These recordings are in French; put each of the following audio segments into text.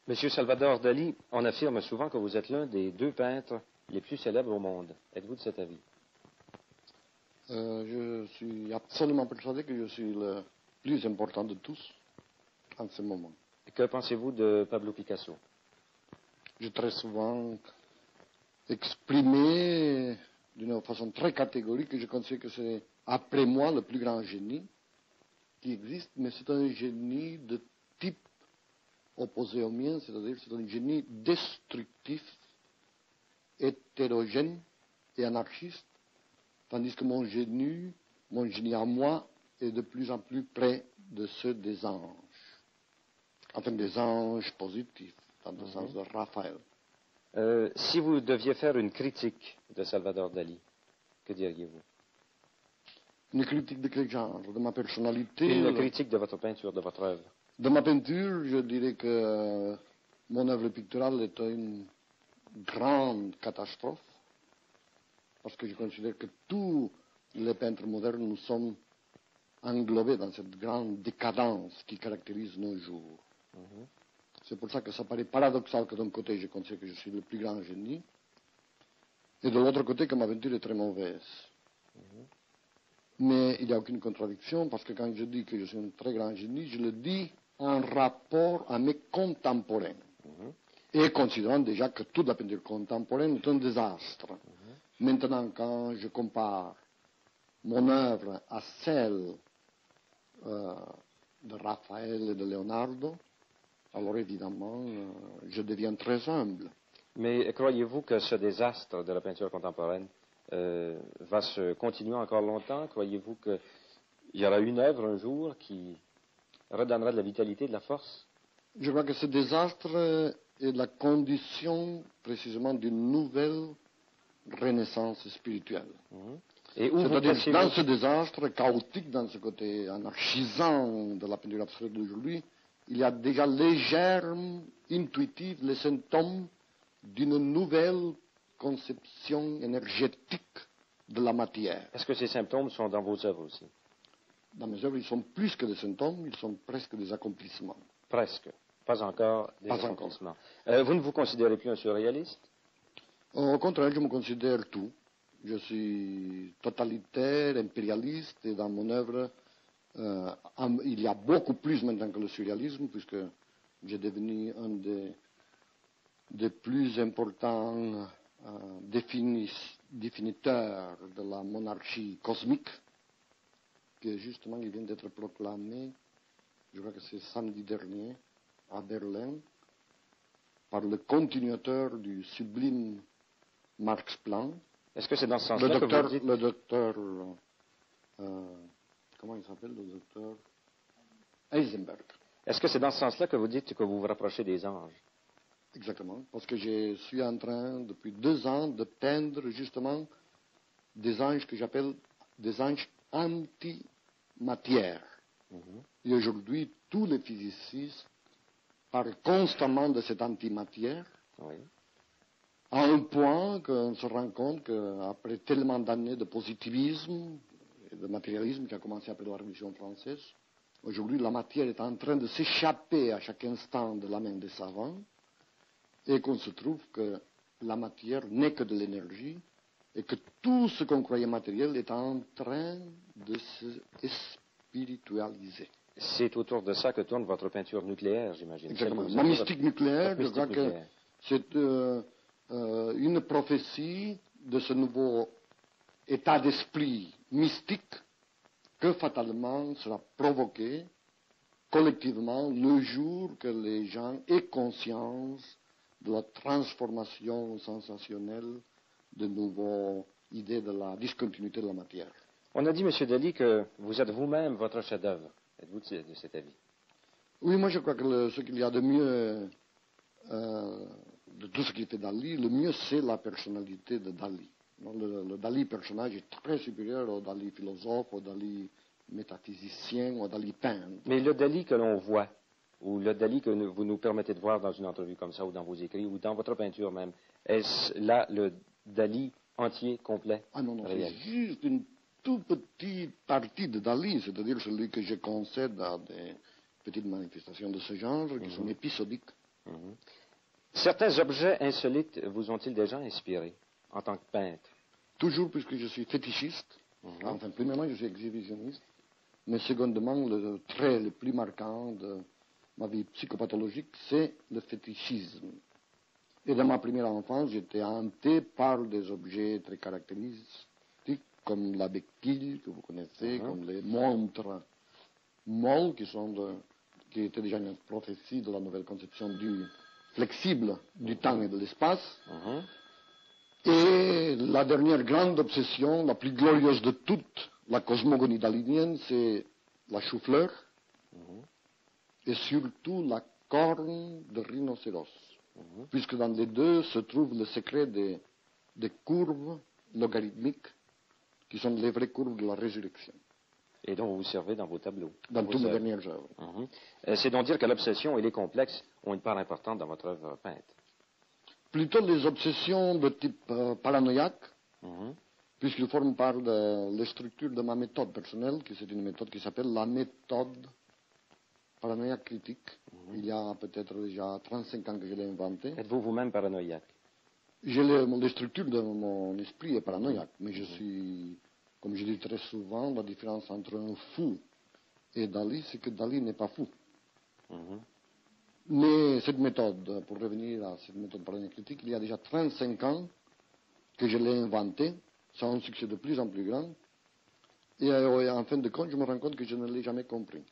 Monsieur Salvador Dali, on affirme souvent que vous êtes l'un des 2 peintres les plus célèbres au monde. Êtes-vous de cet avis? Je suis absolument persuadé que je suis le plus important de tous en ce moment. Que pensez-vous de Pablo Picasso? J'ai très souvent exprimé d'une façon très catégorique que je considère que c'est, après moi, le plus grand génie qui existe, mais c'est un génie de type opposé au mien, c'est-à-dire c'est un génie destructif, hétérogène et anarchiste, tandis que mon génie à moi, est de plus en plus près de ceux des anges. Enfin, des anges positifs, dans le sens de Raphaël. Si vous deviez faire une critique de Salvador Dali, que diriez-vous? Une critique de quel genre? De ma personnalité? Une critique de votre peinture, de votre œuvre. De ma peinture, je dirais que mon œuvre picturale est une grande catastrophe, parce que je considère que tous les peintres modernes nous sommes englobés dans cette grande décadence qui caractérise nos jours. C'est pour ça que ça paraît paradoxal que d'un côté je considère que je suis le plus grand génie, et de l'autre côté que ma peinture est très mauvaise. Mais il n'y a aucune contradiction, parce que quand je dis que je suis un très grand génie, je le dis en rapport à mes contemporains. Et considérant déjà que toute la peinture contemporaine est un désastre. Maintenant, quand je compare mon œuvre à celle de Raphaël et de Leonardo, alors évidemment, je deviens très humble. Mais croyez-vous que ce désastre de la peinture contemporaine va se continuer encore longtemps? Croyez-vous qu'il y aura une œuvre un jour qui redonnera de la vitalité, de la force? Je crois que ce désastre est la condition précisément d'une nouvelle renaissance spirituelle. Et où vous C'est-à-dire, placez-vous? dans ce désastre chaotique, dans ce côté anarchisant de la peinture abstraite d'aujourd'hui, il y a déjà les germes intuitifs, les symptômes d'une nouvelle conception énergétique de la matière. Est-ce que ces symptômes sont dans vos œuvres aussi? Dans mes œuvres, ils sont plus que des symptômes, ils sont presque des accomplissements. Presque. Pas encore des Pas accomplissements. Vous ne vous considérez plus un surréaliste? Au contraire, je me considère tout. Je suis totalitaire, impérialiste, et dans mon œuvre, il y a beaucoup plus maintenant que le surréalisme, puisque j'ai devenu un des plus importants définiteurs de la monarchie cosmique, que justement il vient d'être proclamé, je crois que c'est samedi dernier, à Berlin, par le continuateur du sublime Max Planck. Est-ce que c'est dans ce sens-là que vous dites... Le docteur, comment il s'appelle, le docteur Heisenberg. Est-ce que c'est dans ce sens-là que vous dites que vous vous rapprochez des anges? Exactement, parce que je suis en train, depuis 2 ans, de peindre justement des anges que j'appelle des anges antimatière. Et aujourd'hui, tous les physiciens parlent constamment de cette antimatière, à un point qu'on se rend compte qu'après tellement d'années de positivisme et de matérialisme qui a commencé après la Révolution française, aujourd'hui la matière est en train de s'échapper à chaque instant de la main des savants, et qu'on se trouve que la matière n'est que de l'énergie, et que tout ce qu'on croyait matériel est en train de se spiritualiser. C'est autour de ça que tourne votre peinture nucléaire, j'imagine. Exactement. Ma mystique nucléaire, je crois que c'est une prophétie de ce nouveau état d'esprit mystique que fatalement sera provoqué collectivement le jour que les gens aient conscience de la transformation sensationnelle de nouvelles idées de la discontinuité de la matière. On a dit, M. Dali, que vous êtes vous-même votre chef-d'œuvre. Êtes-vous de cet avis? Oui, moi je crois que ce qu'il y a de mieux de tout ce qui fait Dali, le mieux c'est la personnalité de Dali. Le Dali personnage est très supérieur au Dali philosophe, au Dali métaphysicien, au Dali peintre. Mais le Dali que l'on voit, ou le Dali que vous nous permettez de voir dans une entrevue comme ça, ou dans vos écrits, ou dans votre peinture même, est-ce là le Dali entier, complet, Ah non, réel? c'est juste une toute petite partie de Dali, c'est-à-dire celui que je concède à des petites manifestations de ce genre, qui sont épisodiques. Mhm. Certains objets insolites vous ont-ils déjà inspiré en tant que peintre? Toujours, puisque je suis fétichiste. Enfin, premièrement, je suis exhibitionniste. Mais secondement, le trait le plus marquant de ma vie psychopathologique, c'est le fétichisme. Et dans ma première enfance, j'étais hanté par des objets très caractéristiques, comme la béquille, que vous connaissez, comme les montres molles, qui étaient déjà une prophétie de la nouvelle conception du flexible du temps et de l'espace. Et la dernière grande obsession, la plus glorieuse de toutes, la cosmogonie dalinienne, c'est la chou-fleur et surtout la corne de rhinocéros. Puisque dans les deux se trouve le secret des courbes logarithmiques qui sont les vraies courbes de la résurrection. Et dont vous vous servez dans vos tableaux. Dans toutes mes dernières œuvres. C'est donc dire que l'obsession et les complexes ont une part importante dans votre œuvre peinte. Plutôt les obsessions de type paranoïaque, puisqu'ils forment part des structures de ma méthode personnelle, qui c'est une méthode qui s'appelle la méthode paranoïaque critique. Il y a peut-être déjà 35 ans que je l'ai inventée. Êtes-vous vous-même paranoïaque? Les structures de mon esprit est paranoïaque, mais je suis, comme je dis très souvent, la différence entre un fou et Dali, c'est que Dali n'est pas fou. Mais cette méthode, pour revenir à cette méthode paranoïaque critique, il y a déjà 35 ans que je l'ai inventée, sans un succès de plus en plus grand, et en fin de compte, je me rends compte que je ne l'ai jamais compris.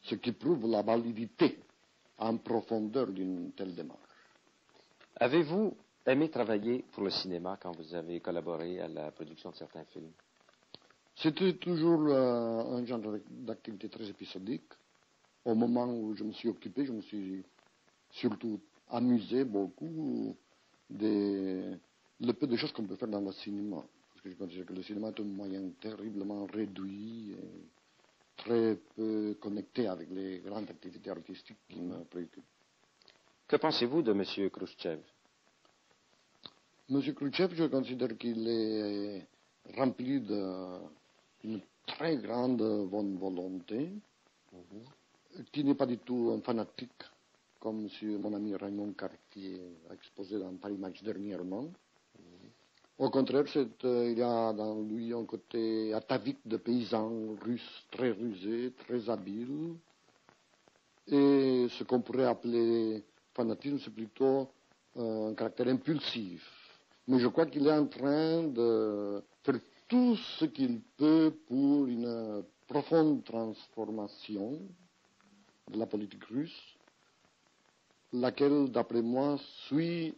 Ce qui prouve la validité en profondeur d'une telle démarche. Avez-vous aimé travailler pour le cinéma quand vous avez collaboré à la production de certains films? C'était toujours un genre d'activité très épisodique. Au moment où je me suis occupé, je me suis surtout amusé beaucoup le peu de choses qu'on peut faire dans le cinéma. Parce que je considère que le cinéma est un moyen terriblement réduit et très peu connecté avec les grandes activités artistiques qui me préoccupent. Que pensez-vous de M. Khrouchtchev? M. Khrouchtchev, je considère qu'il est rempli d'une très grande bonne volonté, qui n'est pas du tout un fanatique, comme mon ami Raymond Cartier a exposé dans Paris Match dernièrement. Au contraire, il y a dans lui un côté atavique de paysan russe, très rusé, très habile. Et ce qu'on pourrait appeler fanatisme, c'est plutôt un caractère impulsif. Mais je crois qu'il est en train de faire tout ce qu'il peut pour une profonde transformation de la politique russe, laquelle, d'après moi, suit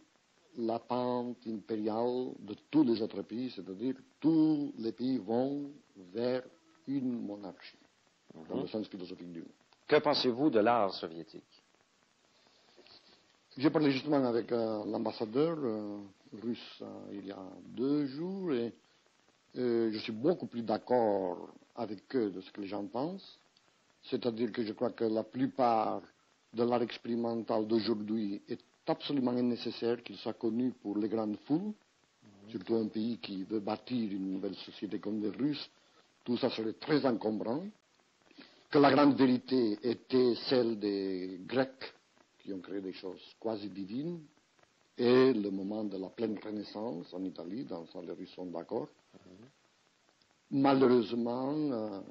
la pente impériale de tous les autres pays, c'est-à-dire tous les pays vont vers une monarchie, dans le sens philosophique du mot. Que pensez-vous de l'art soviétique? J'ai parlé justement avec l'ambassadeur russe il y a 2 jours et je suis beaucoup plus d'accord avec eux de ce que les gens pensent. C'est-à-dire que je crois que la plupart de l'art expérimental d'aujourd'hui est absolument nécessaire qu'il soit connu pour les grandes foules, surtout un pays qui veut bâtir une nouvelle société comme les Russes. Tout ça serait très encombrant. Que la grande vérité était celle des Grecs qui ont créé des choses quasi divines, et le moment de la pleine renaissance en Italie, dans ça les Russes sont d'accord. Malheureusement,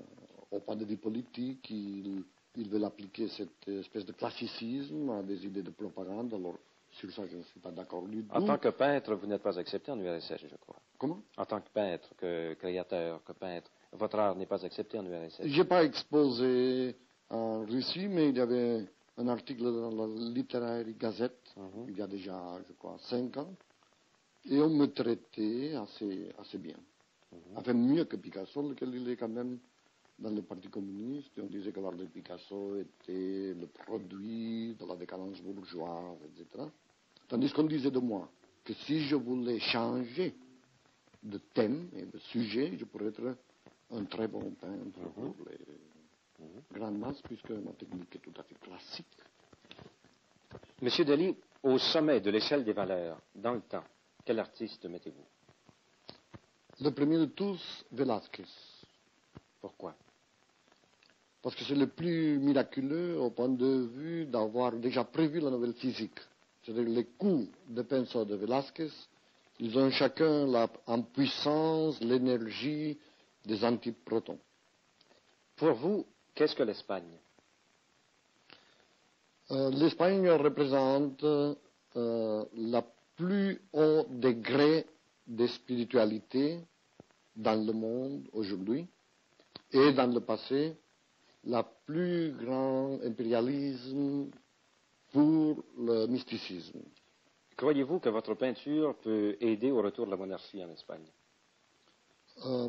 au point de vue politique, ils veulent appliquer cette espèce de classicisme à des idées de propagande. Alors, sur ça, je ne suis pas d'accord du tout. En tant que peintre, vous n'êtes pas accepté en URSS, je crois. Comment? En tant que peintre, que créateur, que peintre, votre art n'est pas accepté en URSS. Je n'ai pas exposé en Russie, mais il y avait un article dans la Literary Gazette, il y a déjà, je crois, 5 ans, et on me traitait assez bien. Enfin, mieux que Picasso, lequel il est quand même dans le Parti communiste, et on disait que l'art de Picasso était le produit de la décadence bourgeoise, etc. Tandis qu'on disait de moi que si je voulais changer de thème et de sujet, je pourrais être un très bon peintre pour les grandes masses, puisque ma technique est tout à fait classique. Monsieur Dali, au sommet de l'échelle des valeurs, dans le temps, quel artiste mettez-vous? Le premier de tous, Velázquez. Pourquoi? parce que c'est le plus miraculeux au point de vue d'avoir déjà prévu la nouvelle physique. C'est-à-dire les coups de pinceau de Velázquez, ils ont chacun en puissance l'énergie des antiprotons. Pour vous, qu'est-ce que l'Espagne? L'Espagne représente la plus haut degré de spiritualité dans le monde aujourd'hui et dans le passé, la plus grand impérialisme pour le mysticisme. Croyez-vous que votre peinture peut aider au retour de la monarchie en Espagne?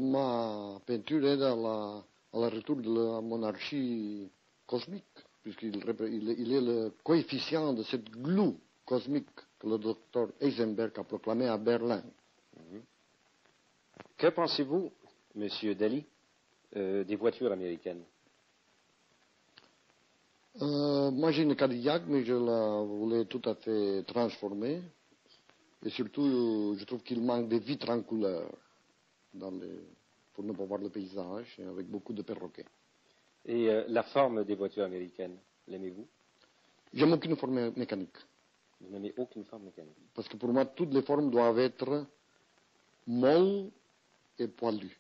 Ma peinture aide à la retour de la monarchie cosmique, puisqu'il est le coefficient de cette glue cosmique que le docteur Heisenberg a proclamé à Berlin. Que pensez-vous, Monsieur Dali, des voitures américaines? Moi j'ai une Cadillac, mais je la voulais tout à fait transformer. Et surtout, je trouve qu'il manque des vitres en couleur pour ne pas voir le paysage, et avec beaucoup de perroquets. Et la forme des voitures américaines, l'aimez-vous? J'aime aucune forme mécanique. Vous n'aimez aucune forme mécanique? Parce que pour moi, toutes les formes doivent être molles et poilues.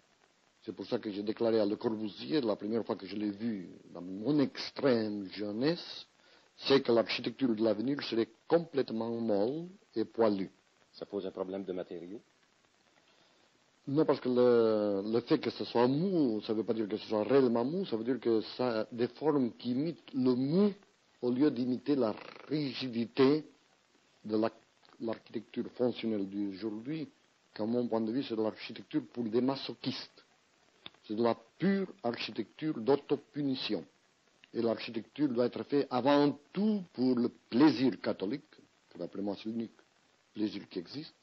C'est pour ça que j'ai déclaré à Le Corbusier, la première fois que je l'ai vu dans mon extrême jeunesse, c'est que l'architecture de l'avenir serait complètement molle et poilue. Ça pose un problème de matériaux? Non, parce que le fait que ce soit mou, ça ne veut pas dire que ce soit réellement mou, ça veut dire que ça a des formes qui imitent le mou au lieu d'imiter la rigidité de l'architecture fonctionnelle d'aujourd'hui. Qu'à mon point de vue, c'est de l'architecture pour des masochistes. C'est de la pure architecture d'autopunition. Et l'architecture doit être faite avant tout pour le plaisir catholique, que d'après moi c'est l'unique plaisir qui existe.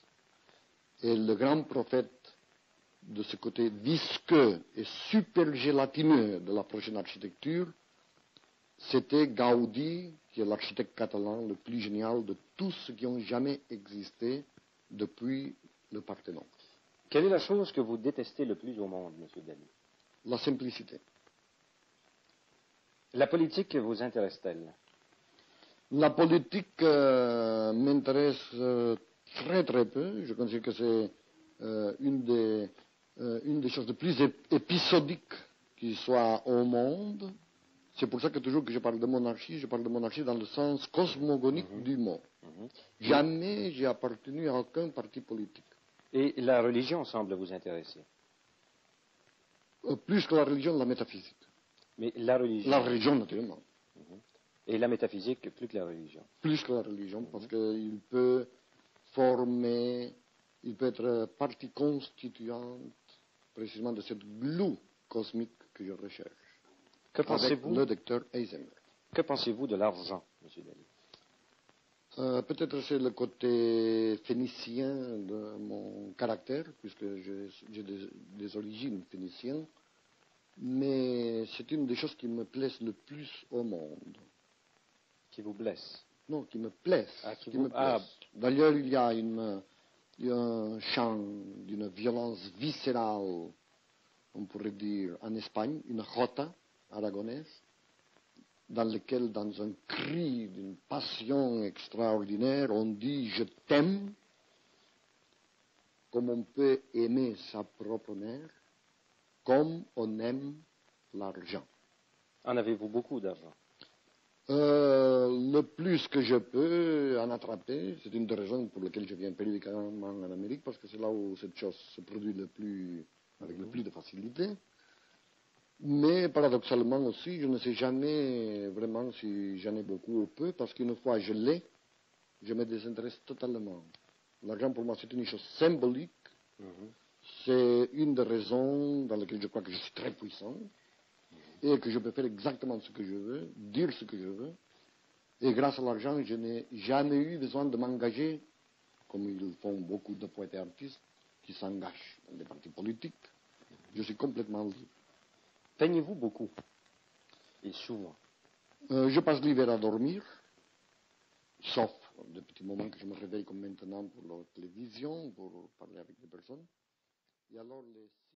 Et le grand prophète de ce côté visqueux et super gélatineux de la prochaine architecture, c'était Gaudi, qui est l'architecte catalan le plus génial de tous ceux qui ont jamais existé depuis le Parthénon. Quelle est la chose que vous détestez le plus au monde, M. Dali? La simplicité. La politique vous intéresse-t-elle? La politique m'intéresse très très peu. Je considère que c'est une des choses les plus épisodiques qui soit au monde. C'est pour ça que toujours que je parle de monarchie dans le sens cosmogonique du mot. Jamais j'ai appartenu à aucun parti politique. Et la religion semble vous intéresser? Plus que la religion, la métaphysique. Mais la religion? La religion, naturellement. Et la métaphysique, plus que la religion? Plus que la religion, parce qu'il peut former, il peut être partie constituante précisément de cette glue cosmique que je recherche. Que pensez-vous? Avec le docteur Heisenberg. Que pensez-vous de l'argent, M. Dali? Peut-être c'est le côté phénicien de mon caractère, puisque j'ai des origines phéniciennes, mais c'est une des choses qui me plaisent le plus au monde. Qui vous blesse? Non, qui me plaisent. D'ailleurs, il y a un chant d'une violence viscérale, on pourrait dire, en Espagne, une jota aragonaise, dans lequel, dans un cri d'une passion extraordinaire, on dit « je t'aime » comme on peut aimer sa propre mère, comme on aime l'argent. En avez-vous beaucoup d'argent? Le plus que je peux en attraper, c'est une des raisons pour lesquelles je viens périodiquement en Amérique, parce que c'est là où cette chose se produit avec le plus de facilité. Mais paradoxalement aussi, je ne sais jamais vraiment si j'en ai beaucoup ou peu, parce qu'une fois je l'ai, je me désintéresse totalement. L'argent pour moi c'est une chose symbolique, c'est une des raisons dans lesquelles je crois que je suis très puissant, et que je peux faire exactement ce que je veux, dire ce que je veux, et grâce à l'argent, je n'ai jamais eu besoin de m'engager, comme ils font beaucoup de poètes et artistes, qui s'engagent dans des partis politiques. Je suis complètement libre. Peignez-vous beaucoup? Et souvent? Je passe l'hiver à dormir, sauf des petits moments que je me réveille comme maintenant pour la télévision, pour parler avec des personnes. Et alors les